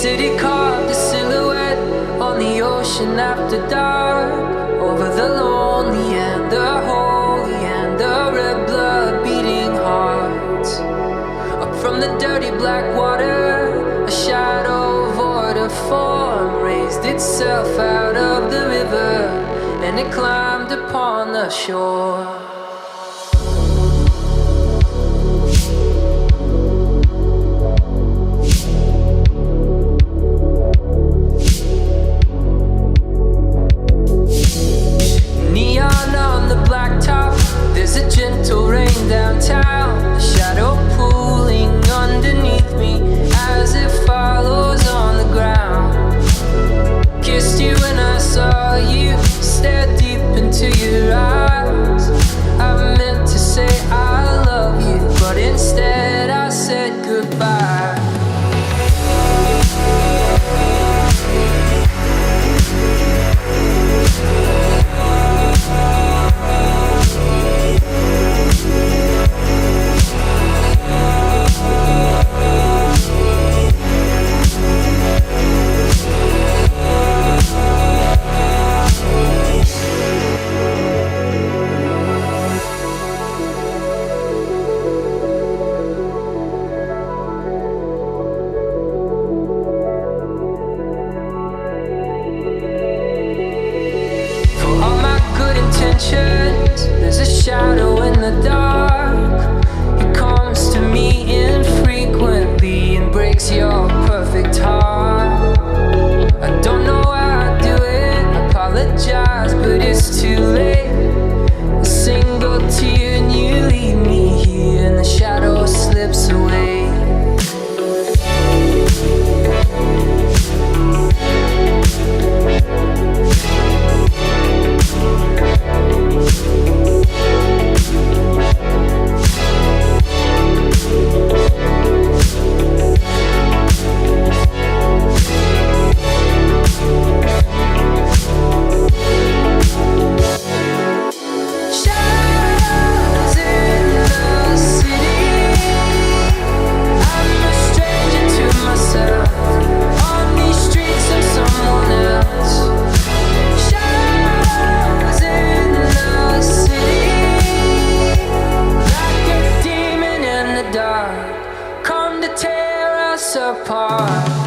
city carved a silhouette on the ocean after dark, over the lonely and the holy and the red blood beating hearts. Up from the dirty black water, a shadow void of form raised itself out of the river, and it climbed upon the shore. Neon on the blacktop, there's a gentle rain downtown, the shadow pooling underneath me as it follows on the ground. Kissed you when I saw you, stared deep into your eyes. I meant to say I love you, but instead I said goodbye. There's a shadow in the dark. It comes to me infrequently and breaks your perfect heart. I don't know how I do it, apologize, but it's too late. A single tear and you leave me here, and the shadow slips away. Come to tear us apart.